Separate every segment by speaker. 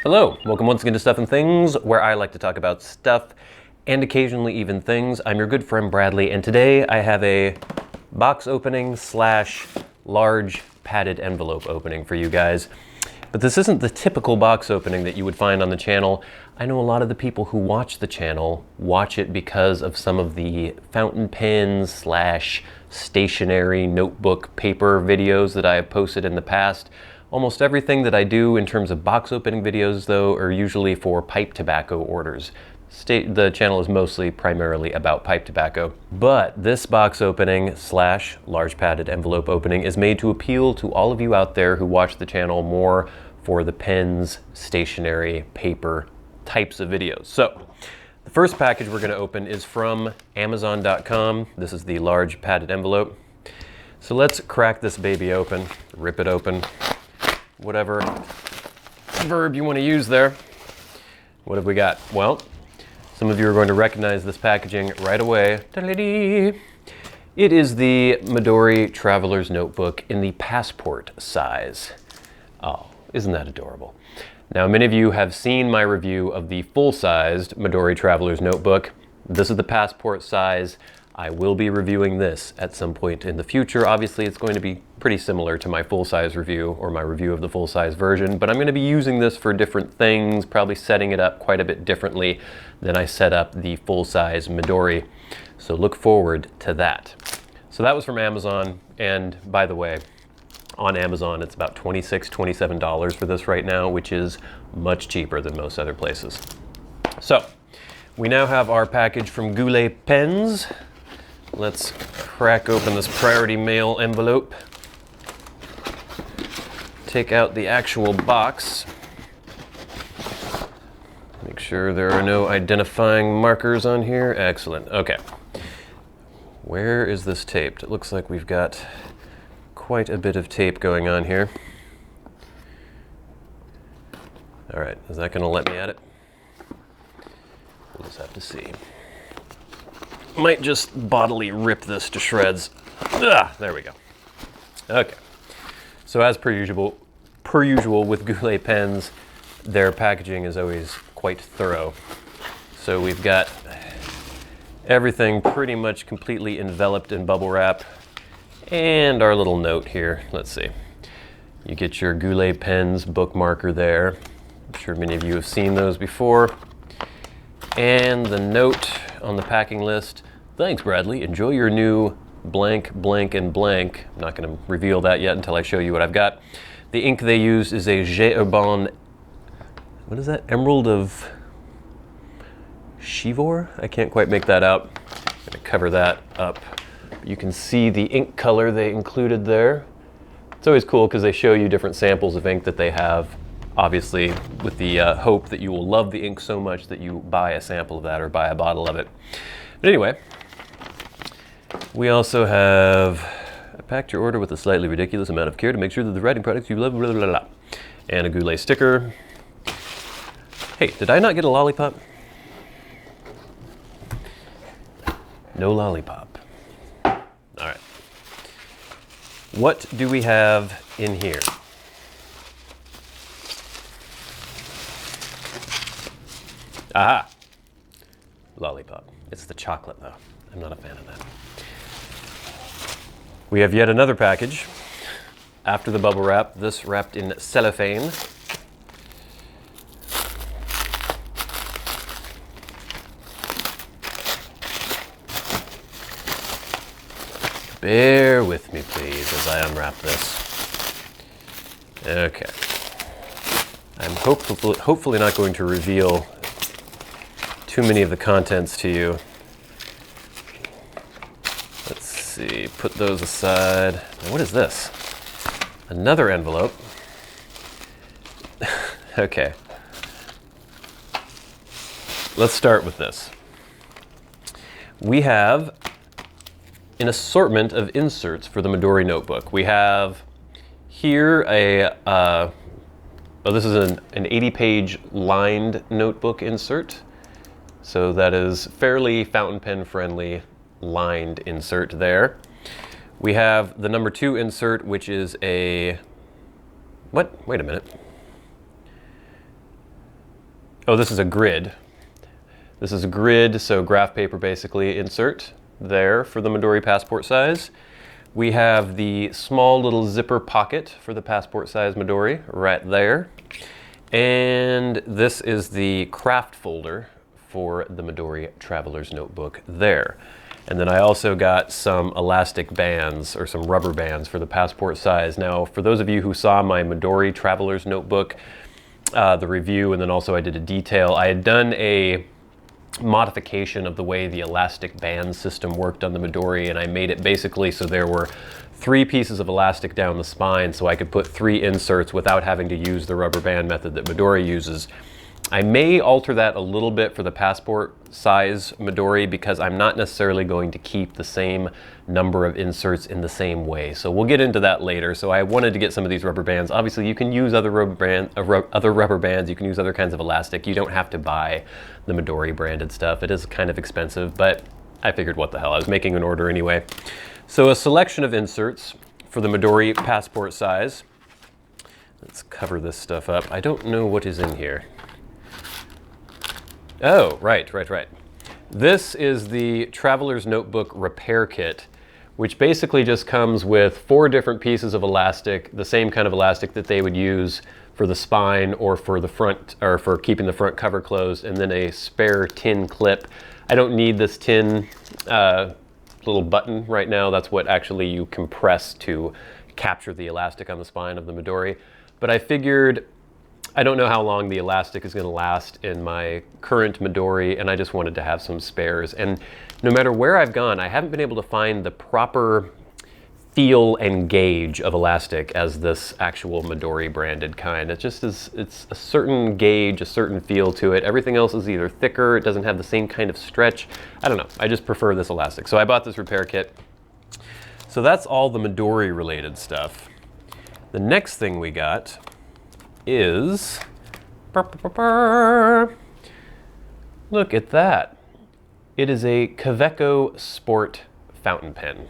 Speaker 1: Hello, welcome once again to Stuff and Things, where I like to talk about stuff and occasionally even things. I'm your good friend Bradley, and today I have a box opening slash large padded envelope opening for you guys. But this isn't the typical box opening that you would find on the channel. I know a lot of the people who watch the channel watch it because of some of the fountain pen slash stationery notebook paper videos that I have posted in the past. Almost everything that I do in terms of box opening videos, though, are usually for pipe tobacco orders. The channel is mostly primarily about pipe tobacco. But this box opening slash large padded envelope opening is made to appeal to all of you out there who watch the channel more for the pens, stationery, paper types of videos. So the first package we're going to open is from Amazon.com. This is the large padded envelope. So let's crack this baby open, rip it open. Whatever verb you want to use there. What have we got? Well, some of you are going to recognize this packaging right away. It is the Midori Traveler's Notebook in the passport size. Oh, isn't that adorable? Now, many of you have seen my review of the full-sized Midori Traveler's Notebook. This is the passport size. I will be reviewing this at some point in the future. Obviously, it's going to be pretty similar to my full-size review or my review of the full-size version, but I'm going to be using this for different things, probably setting it up quite a bit differently than I set up the full-size Midori. So look forward to that. So that was from Amazon, and by the way, on Amazon, it's about $26, $27 for this right now, which is much cheaper than most other places. So we now have our package from Goulet Pens. Let's crack open this priority mail envelope. Take out the actual box. Make sure there are no identifying markers on here. Excellent. Okay. Where is this taped? It looks like we've got quite a bit of tape going on here. All right, is that going to let me at it? We'll just have to see. Might just bodily rip this to shreds. There we go. Okay. So as per usual with Goulet Pens, their packaging is always quite thorough. So we've got everything pretty much completely enveloped in bubble wrap. And our little note here. Let's see. You get your Goulet Pens bookmarker there. I'm sure many of you have seen those before. And the note on the packing list. Thanks, Bradley. Enjoy your new blank, blank, and blank. I'm not going to reveal that yet until I show you what I've got. The ink they use is a Jet Urban, what is that? Emerald of Chivor? I can't quite make that out. I'm going to cover that up. You can see the ink color they included there. It's always cool because they show you different samples of ink that they have, obviously with the hope that you will love the ink so much that you buy a sample of that or buy a bottle of it. But anyway, we also have, I packed your order with a slightly ridiculous amount of care to make sure that the writing products you love, blah, blah, blah. And a Goulet sticker. Hey, did I not get a lollipop? No lollipop. All right. What do we have in here? Aha! Lollipop. It's the chocolate, though. I'm not a fan of that. We have yet another package. After the bubble wrap, this wrapped in cellophane. Bear with me, please, as I unwrap this. Okay. I'm hopefully not going to reveal too many of the contents to you. Let's see, put those aside. Now, what is this? Another envelope. Okay. Let's start with this. We have an assortment of inserts for the Midori notebook. We have here this is an 80-page lined notebook insert. So that is fairly fountain pen friendly lined insert there. We have the number 2 insert, which is a, what? Wait a minute. oh, this is a grid. This is a grid, so graph paper basically insert there for the Midori passport size. We have the small little zipper pocket for the passport size Midori right there. And this is the craft folder for the Midori Traveler's Notebook there. And then I also got some elastic bands or some rubber bands for the passport size. Now, for those of you who saw my Midori Traveler's Notebook, the review, and then also I did a detail, I had done a modification of the way the elastic band system worked on the Midori, and I made it basically so there were 3 pieces of elastic down the spine so I could put 3 inserts without having to use the rubber band method that Midori uses. I may alter that a little bit for the passport size Midori because I'm not necessarily going to keep the same number of inserts in the same way. So we'll get into that later. So I wanted to get some of these rubber bands. Obviously you can use other rubber bands, you can use other kinds of elastic. You don't have to buy the Midori branded stuff. It is kind of expensive, but I figured what the hell, I was making an order anyway. So a selection of inserts for the Midori passport size. Let's cover this stuff up. I don't know what is in here. Oh, right. This is the Traveler's Notebook Repair Kit, which basically just comes with 4 different pieces of elastic, the same kind of elastic that they would use for the spine or for the front, or for keeping the front cover closed, and then a spare tin clip. I don't need this tin little button right now. That's what actually you compress to capture the elastic on the spine of the Midori. But I figured, I don't know how long the elastic is going to last in my current Midori, and I just wanted to have some spares. And no matter where I've gone, I haven't been able to find the proper feel and gauge of elastic as this actual Midori branded kind. It just is, it's a certain gauge, a certain feel to it. Everything else is either thicker, it doesn't have the same kind of stretch. I don't know, I just prefer this elastic. So I bought this repair kit. So that's all the Midori related stuff. The next thing we got is, look at that. It is a Kaweco Sport fountain pen.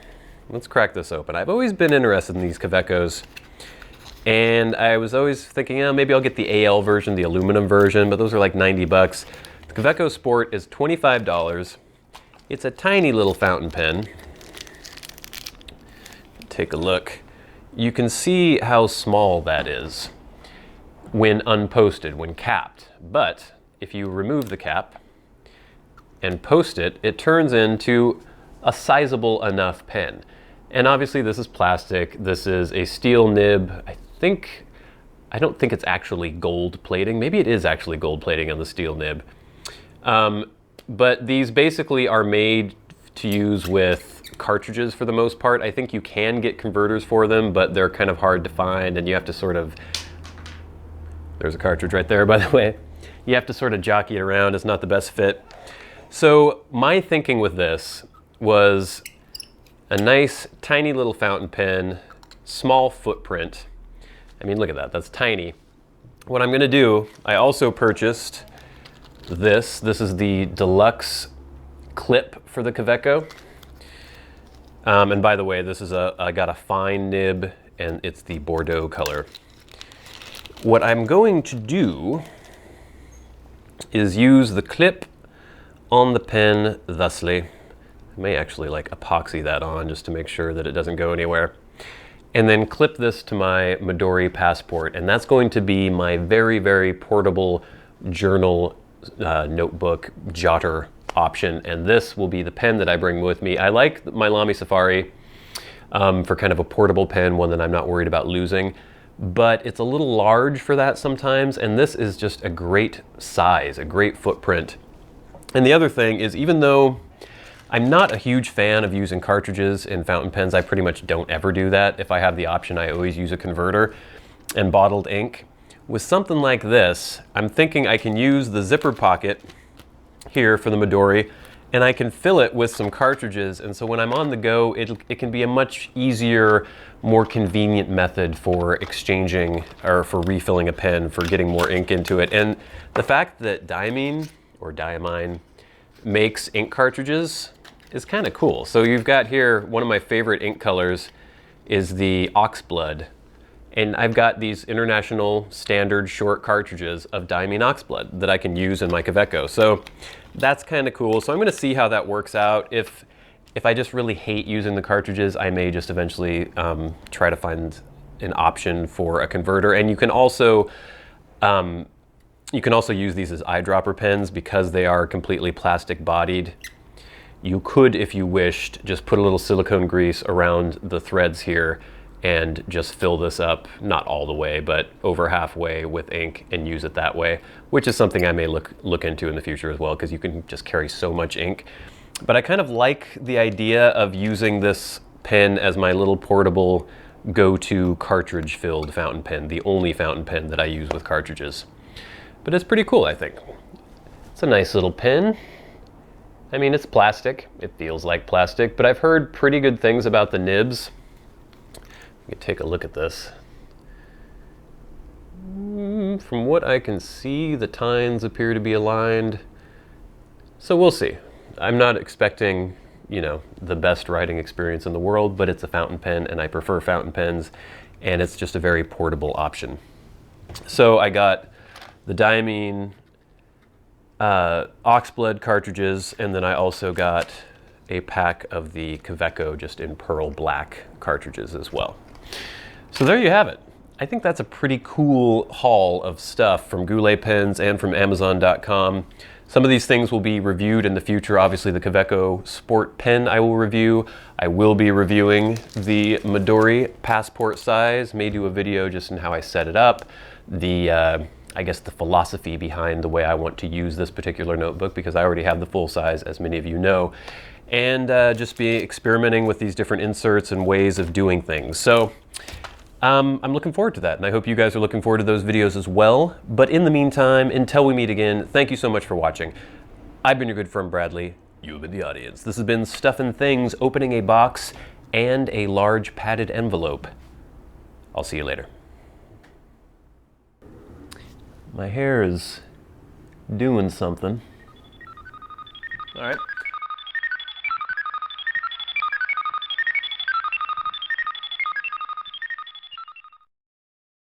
Speaker 1: Let's crack this open. I've always been interested in these Kawecos, and I was always thinking, oh, maybe I'll get the AL version, the aluminum version, but those are like 90 bucks. The Kaweco Sport is $25. It's a tiny little fountain pen. Take a look. You can see how small that is when unposted, when capped. But if you remove the cap and post it, it turns into a sizable enough pen. And obviously this is plastic. This is a steel nib. I don't think it's actually gold plating. Maybe it is actually gold plating on the steel nib. But these basically are made to use with cartridges for the most part. I think you can get converters for them, but they're kind of hard to find, and you have to sort of, there's a cartridge right there, by the way. You have to sort of jockey it around. It's not the best fit. So my thinking with this was a nice tiny little fountain pen, small footprint. I mean, look at that, that's tiny. What I'm gonna do, I also purchased this. This is the deluxe clip for the Kaweco. And by the way, this is I got a fine nib, and it's the Bordeaux color. What I'm going to do is use the clip on the pen thusly. I may actually like epoxy that on just to make sure that it doesn't go anywhere. And then clip this to my Midori passport, and that's going to be my very, very portable journal notebook jotter option, and this will be the pen that I bring with me. I like my Lamy Safari for kind of a portable pen, one that I'm not worried about losing, but it's a little large for that sometimes, and this is just a great size, a great footprint. And the other thing is, even though I'm not a huge fan of using cartridges in fountain pens, I pretty much don't ever do that. If I have the option, I always use a converter and bottled ink. With something like this, I'm thinking I can use the zipper pocket here for the Midori, and I can fill it with some cartridges, and so when I'm on the go, it can be a much easier, more convenient method for exchanging or for refilling a pen, for getting more ink into it. And the fact that Diamine or Diamine makes ink cartridges is kind of cool. So you've got here, one of my favorite ink colors is the Oxblood, And I've got these international standard short cartridges of diamine oxblood that I can use in my Kaweco. So that's kind of cool. So I'm gonna see how that works out. If I just really hate using the cartridges, I may just eventually try to find an option for a converter. And you can also use these as eyedropper pens because they are completely plastic bodied. You could, if you wished, just put a little silicone grease around the threads here and just fill this up, not all the way, but over halfway with ink and use it that way, which is something I may look into in the future as well, because you can just carry so much ink. But I kind of like the idea of using this pen as my little portable go-to cartridge-filled fountain pen, the only fountain pen that I use with cartridges. But it's pretty cool, I think. It's a nice little pen. I mean, it's plastic. It feels like plastic, but I've heard pretty good things about the nibs. You can take a look at this. From what I can see, the tines appear to be aligned. So we'll see. I'm not expecting, you know, the best writing experience in the world, but it's a fountain pen and I prefer fountain pens, and it's just a very portable option. So I got the diamine oxblood cartridges, and then I also got a pack of the Kaweco just in pearl black cartridges as well. So there you have it. I think that's a pretty cool haul of stuff from Goulet Pens and from Amazon.com. Some of these things will be reviewed in the future. Obviously the Kaweco Sport Pen I will review. I will be reviewing the Midori passport size, may do a video just in how I set it up, I guess the philosophy behind the way I want to use this particular notebook, because I already have the full size, as many of you know, and just be experimenting with these different inserts and ways of doing things. So I'm looking forward to that, and I hope you guys are looking forward to those videos as well. But in the meantime, until we meet again, thank you so much for watching. I've been your good friend Bradley. You've been the audience. This has been Stuff and Things, opening a box and a large padded envelope. I'll see you later. My hair is doing something. All right.